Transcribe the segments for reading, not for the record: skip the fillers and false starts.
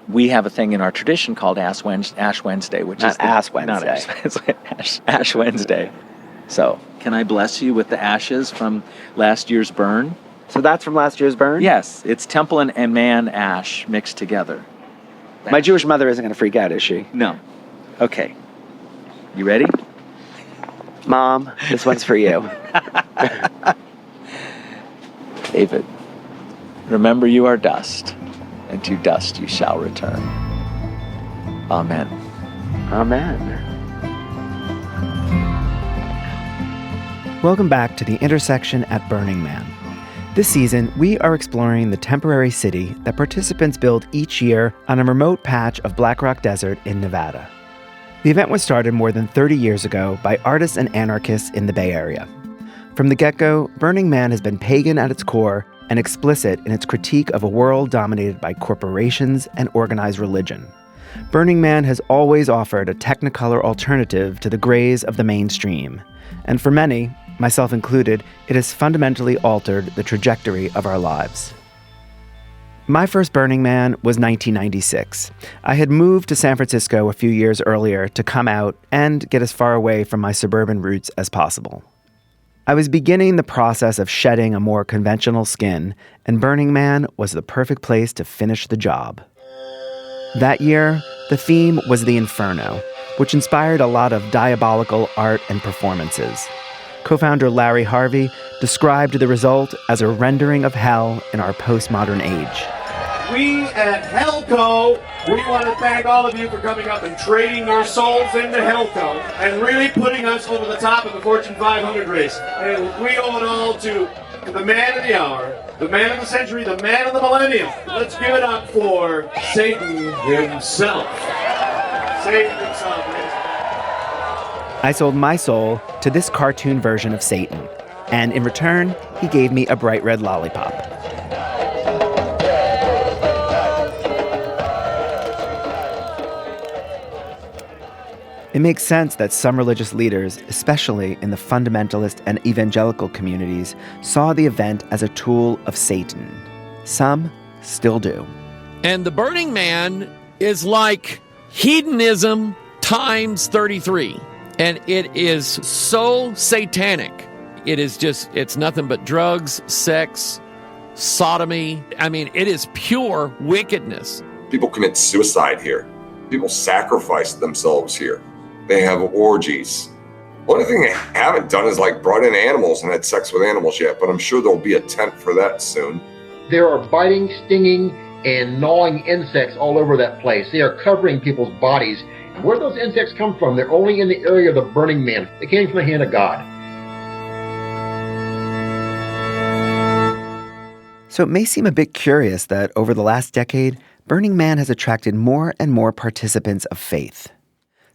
we have a thing in our tradition called Ash Wednesday, which is Ash Wednesday. Not Ash Wednesday. Ash Wednesday. So, can I bless you with the ashes from last year's burn? So that's from last year's burn? Yes, it's temple and man ash mixed together. My Jewish mother isn't going to freak out, is she? No. Okay. You ready? Mom, this one's for you. David, remember you are dust, and to dust you shall return. Amen. Amen. Welcome back to the intersection at Burning Man. This season, we are exploring the temporary city that participants build each year on a remote patch of Black Rock Desert in Nevada. The event was started more than 30 years ago by artists and anarchists in the Bay Area. From the get-go, Burning Man has been pagan at its core and explicit in its critique of a world dominated by corporations and organized religion. Burning Man has always offered a technicolor alternative to the grays of the mainstream. And for many, myself included, it has fundamentally altered the trajectory of our lives. My first Burning Man was 1996. I had moved to San Francisco a few years earlier to come out and get as far away from my suburban roots as possible. I was beginning the process of shedding a more conventional skin, and Burning Man was the perfect place to finish the job. That year, the theme was the Inferno, which inspired a lot of diabolical art and performances. Co-founder Larry Harvey described the result as a rendering of hell in our postmodern age. We at KALW, we want to thank all of you for coming up and trading your souls into KALW and really putting us over the top of the Fortune 500 race. And we owe it all to the man of the hour, the man of the century, the man of the millennium. Let's give it up for Satan himself. Satan himself. I sold my soul to this cartoon version of Satan, and in return, he gave me a bright red lollipop. It makes sense that some religious leaders, especially in the fundamentalist and evangelical communities, saw the event as a tool of Satan. Some still do. And the Burning Man is like hedonism times 33. And it is so satanic. It is just, it's nothing but drugs, sex, sodomy. I mean, it is pure wickedness. People commit suicide here. People sacrifice themselves here. They have orgies. One thing they haven't done is like brought in animals and had sex with animals yet, but I'm sure there'll be a tent for that soon. There are biting, stinging, and gnawing insects all over that place. They are covering people's bodies. Where those insects come from, they're only in the area of the Burning Man. They came from the hand of God. So it may seem a bit curious that over the last decade, Burning Man has attracted more and more participants of faith.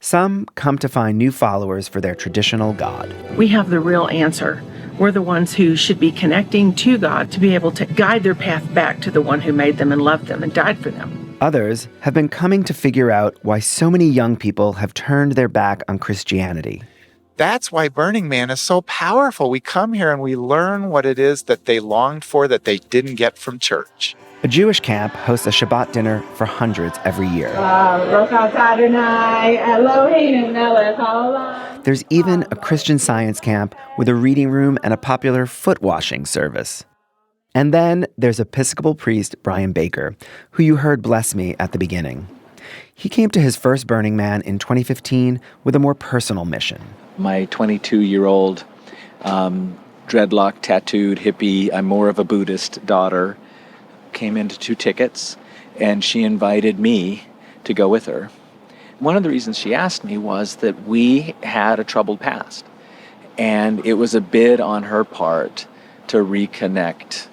Some come to find new followers for their traditional God. We have the real answer. We're the ones who should be connecting to God to be able to guide their path back to the one who made them and loved them and died for them. Others have been coming to figure out why so many young people have turned their back on Christianity. That's why Burning Man is so powerful. We come here and we learn what it is that they longed for that they didn't get from church. A Jewish camp hosts a Shabbat dinner for hundreds every year. There's even a Christian Science camp with a reading room and a popular foot washing service. And then there's Episcopal priest Brian Baker, who you heard bless me at the beginning. He came to his first Burning Man in 2015 with a more personal mission. My 22-year-old dreadlock tattooed hippie, I'm more of a Buddhist daughter, came into 2 tickets, and she invited me to go with her. One of the reasons she asked me was that we had a troubled past, and it was a bid on her part to reconnect,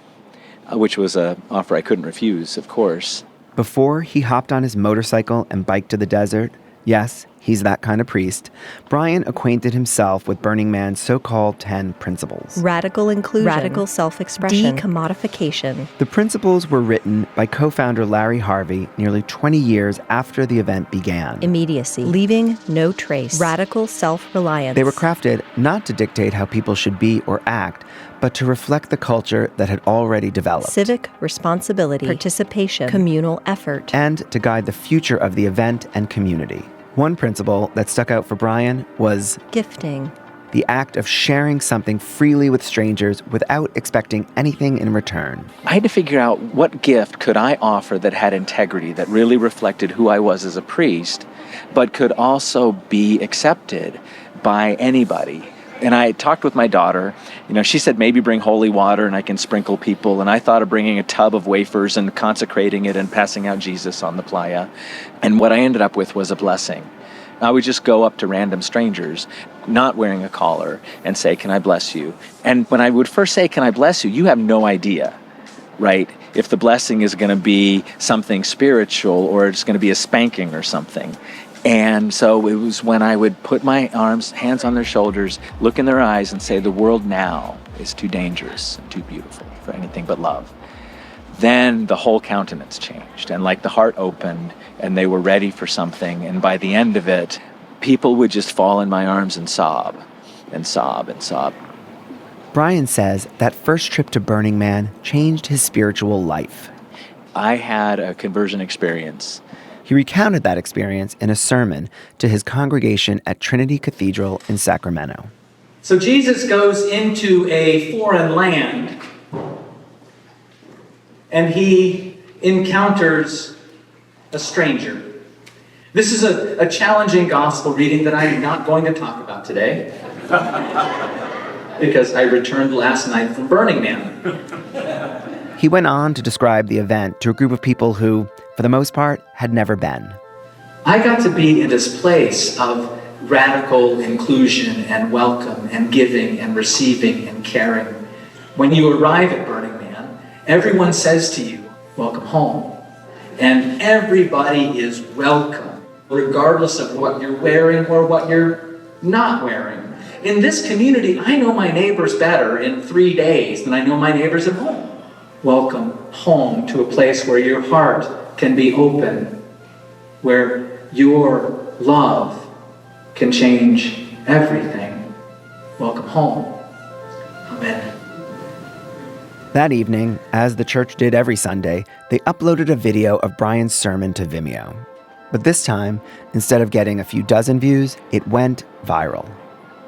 which was an offer I couldn't refuse, of course. Before he hopped on his motorcycle and biked to the desert, yes, he's that kind of priest, Brian acquainted himself with Burning Man's so-called 10 principles. Radical inclusion. Radical self-expression. Decommodification. The principles were written by co-founder Larry Harvey nearly 20 years after the event began. Immediacy. Leaving no trace. Radical self-reliance. They were crafted not to dictate how people should be or act, but to reflect the culture that had already developed. Civic responsibility. Participation. Communal effort. And to guide the future of the event and community. One principle that stuck out for Brian was gifting. The act of sharing something freely with strangers without expecting anything in return. I had to figure out what gift could I offer that had integrity, that really reflected who I was as a priest, but could also be accepted by anybody. And I talked with my daughter. She said maybe bring holy water and I can sprinkle people. And I thought of bringing a tub of wafers and consecrating it and passing out Jesus on the playa. And what I ended up with was a blessing. I would just go up to random strangers, not wearing a collar, and say, "Can I bless you?" And when I would first say, "Can I bless you?" you have no idea, right? If the blessing is going to be something spiritual or it's going to be a spanking or something. And so it was when I would put my hands on their shoulders, look in their eyes and say, "The world now is too dangerous and too beautiful for anything but love." Then the whole countenance changed and like the heart opened and they were ready for something. And by the end of it, people would just fall in my arms and sob and sob and sob. Brian says that first trip to Burning Man changed his spiritual life. I had a conversion experience. He recounted that experience in a sermon to his congregation at Trinity Cathedral in Sacramento. So Jesus goes into a foreign land and he encounters a stranger. This is a challenging gospel reading that I am not going to talk about today because I returned last night from Burning Man. He went on to describe the event to a group of people who, for the most part, had never been. I got to be in this place of radical inclusion and welcome and giving and receiving and caring. When you arrive at Burning Man, everyone says to you, "Welcome home." And everybody is welcome, regardless of what you're wearing or what you're not wearing. In this community, I know my neighbors better in 3 days than I know my neighbors at home. Welcome home to a place where your heart can be open, where your love can change everything. Welcome home. Amen. That evening, as the church did every Sunday, they uploaded a video of Brian's sermon to Vimeo. But this time, instead of getting a few dozen views, it went viral.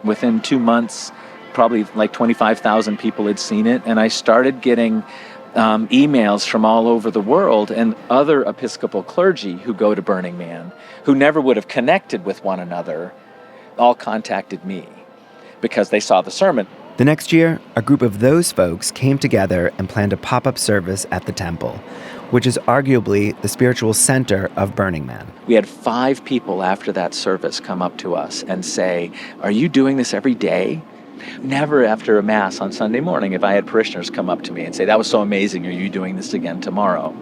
Within 2 months, probably like 25,000 people had seen it, and I started getting emails from all over the world, and other Episcopal clergy who go to Burning Man, who never would have connected with one another, all contacted me because they saw the sermon. The next year, a group of those folks came together and planned a pop-up service at the temple, which is arguably the spiritual center of Burning Man. We had 5 people after that service come up to us and say, "Are you doing this every day?" Never after a Mass on Sunday morning if I had parishioners come up to me and say, "That was so amazing, are you doing this again tomorrow?"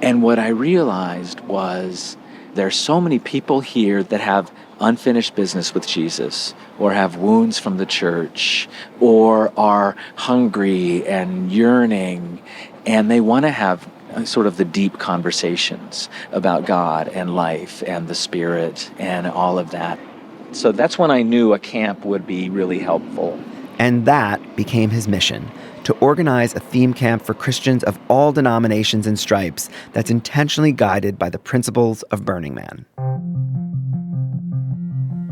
And what I realized was there's so many people here that have unfinished business with Jesus, or have wounds from the church, or are hungry and yearning, and they want to have sort of the deep conversations about God and life and the Spirit and all of that. So that's when I knew a camp would be really helpful. And that became his mission, to organize a theme camp for Christians of all denominations and stripes that's intentionally guided by the principles of Burning Man.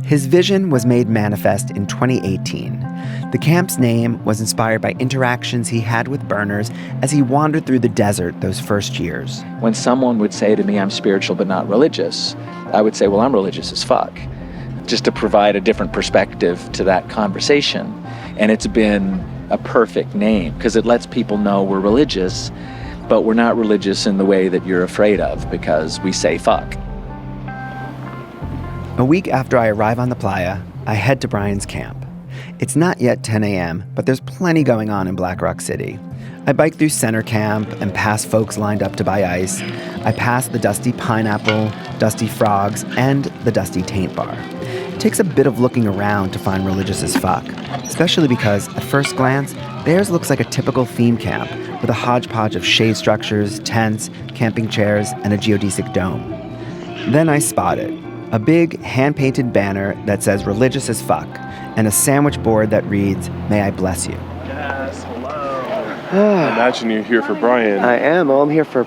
His vision was made manifest in 2018. The camp's name was inspired by interactions he had with burners as he wandered through the desert those first years. When someone would say to me, "I'm spiritual but not religious," I would say, "Well, I'm religious as fuck," just to provide a different perspective to that conversation. And it's been a perfect name because it lets people know we're religious, but we're not religious in the way that you're afraid of because we say fuck. A week after I arrive on the playa, I head to Brian's camp. It's not yet 10 a.m., but there's plenty going on in Black Rock City. I bike through Center Camp and pass folks lined up to buy ice. I pass the Dusty Pineapple, Dusty Frogs, and the Dusty Taint Bar. It takes a bit of looking around to find religious as fuck, especially because, at first glance, theirs looks like a typical theme camp with a hodgepodge of shade structures, tents, camping chairs, and a geodesic dome. Then I spot it. A big, hand-painted banner that says religious as fuck, and a sandwich board that reads, "May I bless you." Yes, hello. I imagine you're here for Brian. I am. Oh, I'm here for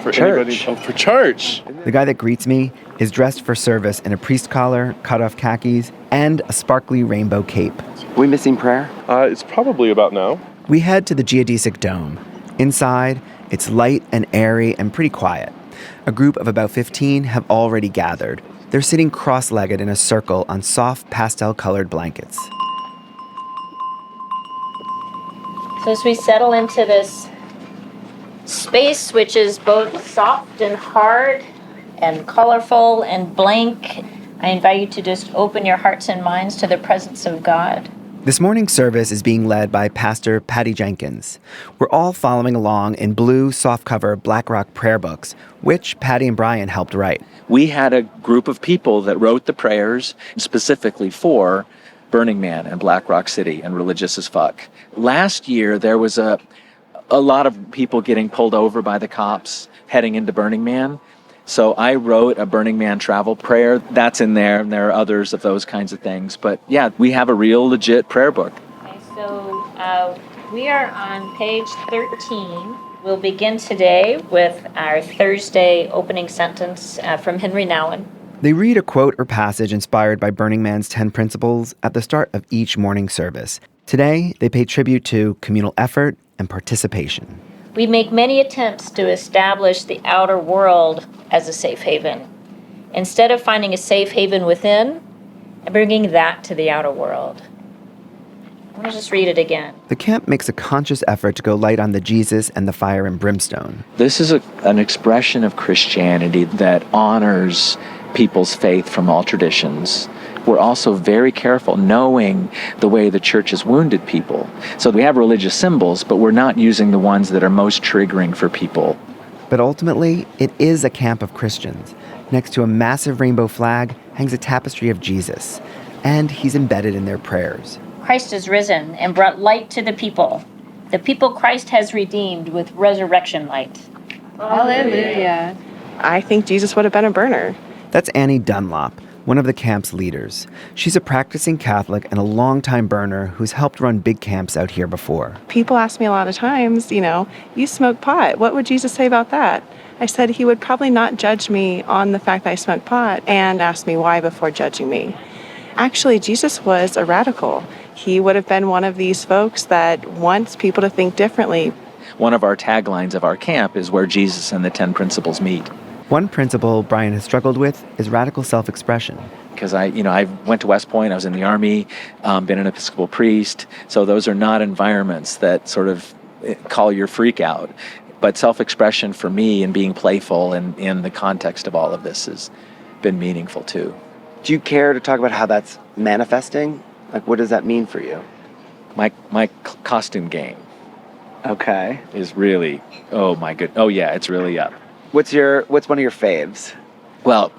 for church. anybody. Oh, for church. The guy that greets me is dressed for service in a priest collar, cut-off khakis, and a sparkly rainbow cape. We missing prayer? It's probably about now. We head to the geodesic dome. Inside, it's light and airy and pretty quiet. A group of about 15 have already gathered. They're sitting cross-legged in a circle on soft pastel-colored blankets. So as we settle into this space, which is both soft and hard and colorful and blank, I invite you to just open your hearts and minds to the presence of God. This morning's service is being led by Pastor Patty Jenkins. We're all following along in blue, softcover Black Rock prayer books, which Patty and Brian helped write. We had a group of people that wrote the prayers specifically for Burning Man and Black Rock City and religious as fuck. Last year, there was a lot of people getting pulled over by the cops heading into Burning Man. So I wrote a Burning Man travel prayer. That's in there, and there are others of those kinds of things. But yeah, we have a real legit prayer book. Okay, so we are on page 13. We'll begin today with our Thursday opening sentence from Henry Nouwen. They read a quote or passage inspired by Burning Man's 10 principles at the start of each morning service. Today, they pay tribute to communal effort and participation. We make many attempts to establish the outer world as a safe haven. Instead of finding a safe haven within and bringing that to the outer world. I'm going to just read it again. The camp makes a conscious effort to go light on the Jesus and the fire and brimstone. This is an expression of Christianity that honors people's faith from all traditions. We're also very careful knowing the way the church has wounded people. So we have religious symbols, but we're not using the ones that are most triggering for people. But ultimately, it is a camp of Christians. Next to a massive rainbow flag hangs a tapestry of Jesus, and he's embedded in their prayers. Christ is risen and brought light to the people Christ has redeemed with resurrection light. Hallelujah. I think Jesus would have been a burner. That's Annie Dunlop, one of the camp's leaders. She's a practicing Catholic and a longtime burner who's helped run big camps out here before. People ask me a lot of times, you smoke pot. What would Jesus say about that? I said he would probably not judge me on the fact that I smoke pot and ask me why before judging me. Actually, Jesus was a radical. He would have been one of these folks that wants people to think differently. One of our taglines of our camp is where Jesus and the 10 principles meet. One principle Brian has struggled with is radical self-expression. Because I went to West Point, I was in the Army, been an Episcopal priest, so those are not environments that sort of call your freak out. But self-expression for me and being playful and in the context of all of this has been meaningful too. Do you care to talk about how that's manifesting? Like, what does that mean for you? My costume game. Okay. Is really, it's really up. What's one of your faves? Well,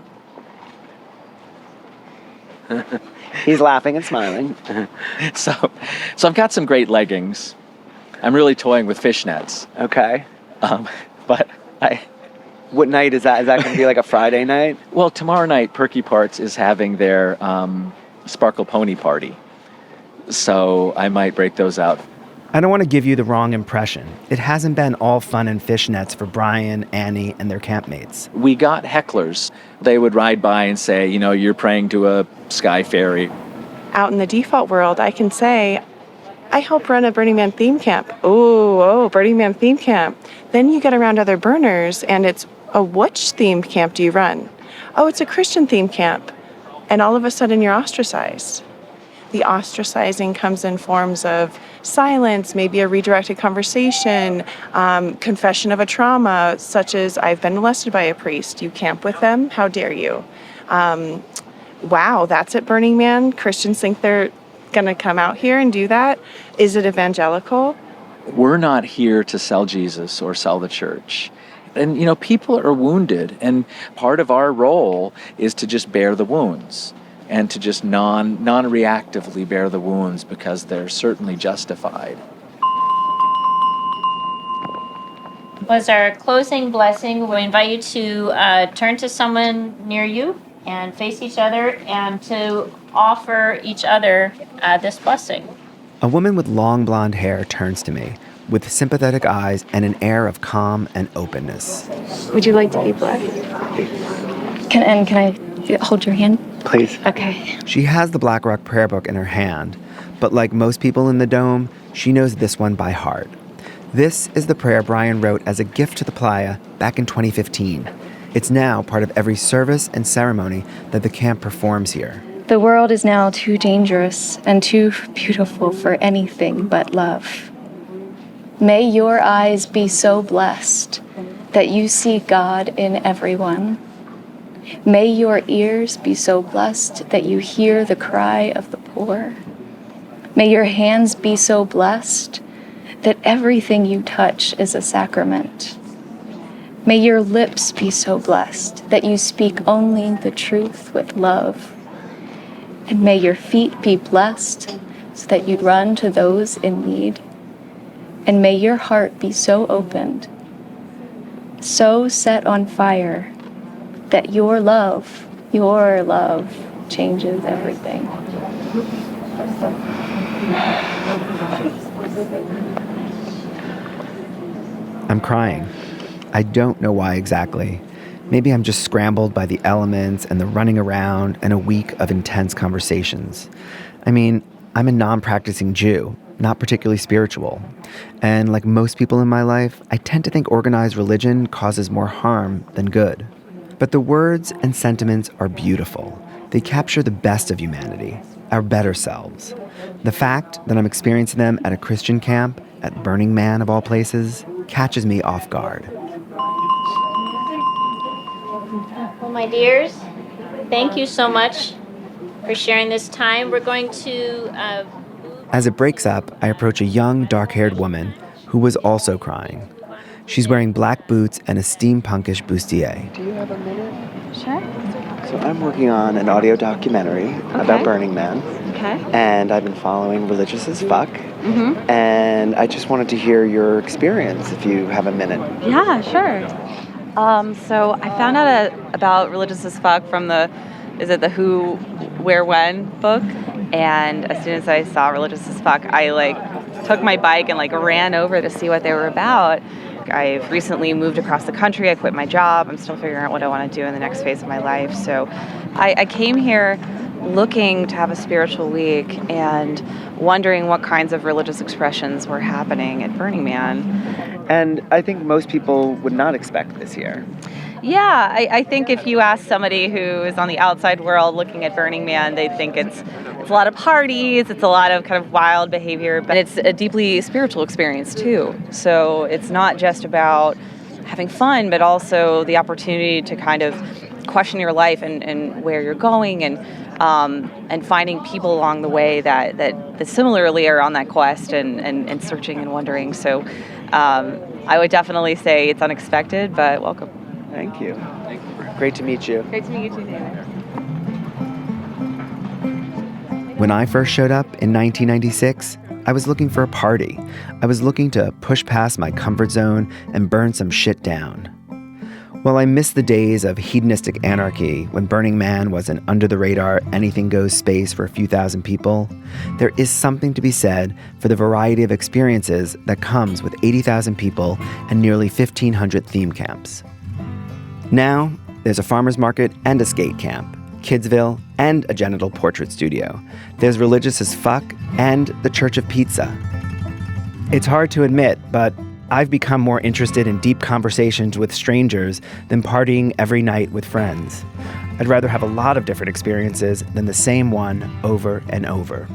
he's laughing and smiling. So I've got some great leggings. I'm really toying with fishnets. Okay. But what night is that? Is that going to be like a Friday night? Well, tomorrow night, Perky Parts is having their Sparkle Pony party. So I might break those out. I don't want to give you the wrong impression. It hasn't been all fun and fishnets for Brian, Annie, and their campmates. We got hecklers. They would ride by and say, you're praying to a sky fairy. Out in the default world, I can say, I help run a Burning Man theme camp. Oh, Burning Man theme camp. Then you get around other burners, and it's, which theme camp do you run? Oh, it's a Christian theme camp. And all of a sudden, you're ostracized. The ostracizing comes in forms of silence, maybe a redirected conversation, confession of a trauma, such as, I've been molested by a priest. You camp with them? How dare you? Wow, that's at Burning Man? Christians think they're going to come out here and do that? Is it evangelical? We're not here to sell Jesus or sell the church. And, people are wounded, and part of our role is to just bear the wounds and to just non-reactively bear the wounds because they're certainly justified. Was our closing blessing. We invite you to turn to someone near you and face each other and to offer each other this blessing. A woman with long blonde hair turns to me with sympathetic eyes and an air of calm and openness. Would you like to be blessed? Can I hold your hand? Please. Okay. She has the Black Rock prayer book in her hand, but like most people in the Dome, she knows this one by heart. This is the prayer Brian wrote as a gift to the playa back in 2015. It's now part of every service and ceremony that the camp performs here. The world is now too dangerous and too beautiful for anything but love. May your eyes be so blessed that you see God in everyone. May your ears be so blessed that you hear the cry of the poor. May your hands be so blessed that everything you touch is a sacrament. May your lips be so blessed that you speak only the truth with love. And may your feet be blessed so that you run to those in need. And may your heart be so opened, so set on fire, that your love changes everything. I'm crying. I don't know why exactly. Maybe I'm just scrambled by the elements and the running around and a week of intense conversations. I mean, I'm a non-practicing Jew, not particularly spiritual. And like most people in my life, I tend to think organized religion causes more harm than good. But the words and sentiments are beautiful. They capture the best of humanity, our better selves. The fact that I'm experiencing them at a Christian camp, at Burning Man of all places, catches me off guard. Well, my dears, thank you so much for sharing this time. We're going to... As it breaks up, I approach a young, dark-haired woman who was also crying. She's wearing black boots and a steampunkish bustier. Do you have a minute? Sure. So I'm working on an audio documentary about Burning Man. Okay. And I've been following Religious as Fuck. Mm-hmm. And I just wanted to hear your experience if you have a minute. Yeah, sure. So I found out about Religious as Fuck from the Who, Where, When book. And as soon as I saw Religious as Fuck, I took my bike and ran over to see what they were about. I've recently moved across the country. I quit my job. I'm still figuring out what I want to do in the next phase of my life. So I came here looking to have a spiritual week and wondering what kinds of religious expressions were happening at Burning Man. And I think most people would not expect this year. Yeah, I think if you ask somebody who is on the outside world looking at Burning Man, they think it's a lot of parties, it's a lot of kind of wild behavior, but it's a deeply spiritual experience too. So it's not just about having fun, but also the opportunity to kind of question your life and where you're going and finding people along the way that similarly are on that quest and searching and wondering. So I would definitely say it's unexpected, but welcome. Thank you. Great to meet you. Great to meet you too, David. When I first showed up in 1996, I was looking for a party. I was looking to push past my comfort zone and burn some shit down. While I miss the days of hedonistic anarchy when Burning Man was an under-the-radar, anything-goes space for a few thousand people, there is something to be said for the variety of experiences that comes with 80,000 people and nearly 1,500 theme camps. Now, there's a farmer's market and a skate camp, Kidsville, and a genital portrait studio. There's Religious as Fuck and the Church of Pizza. It's hard to admit, but I've become more interested in deep conversations with strangers than partying every night with friends. I'd rather have a lot of different experiences than the same one over and over.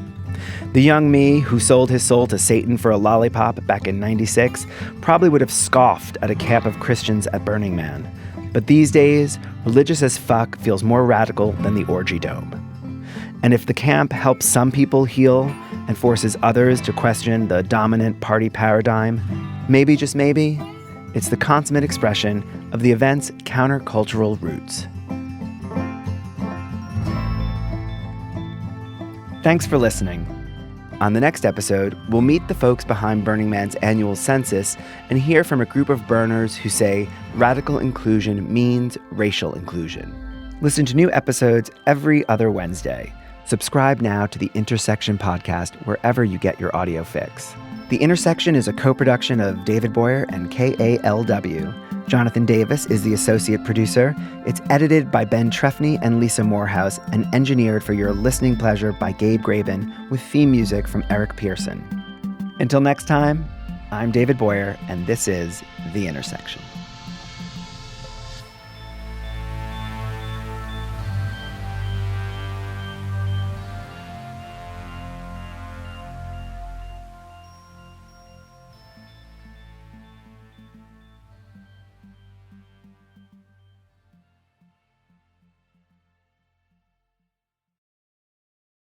The young me who sold his soul to Satan for a lollipop back in '96 probably would have scoffed at a camp of Christians at Burning Man. But these days, Religious as Fuck feels more radical than the Orgy Dome. And if the camp helps some people heal and forces others to question the dominant party paradigm, maybe, just maybe, it's the consummate expression of the event's countercultural roots. Thanks for listening. On the next episode, we'll meet the folks behind Burning Man's annual census and hear from a group of burners who say radical inclusion means racial inclusion. Listen to new episodes every other Wednesday. Subscribe now to the Intersection podcast wherever you get your audio fix. The Intersection is a co-production of David Boyer and KALW. Jonathan Davis is the associate producer. It's edited by Ben Trefny and Lisa Morehouse and engineered for your listening pleasure by Gabe Graben with theme music from Eric Pearson. Until next time, I'm David Boyer, and this is The Intersection.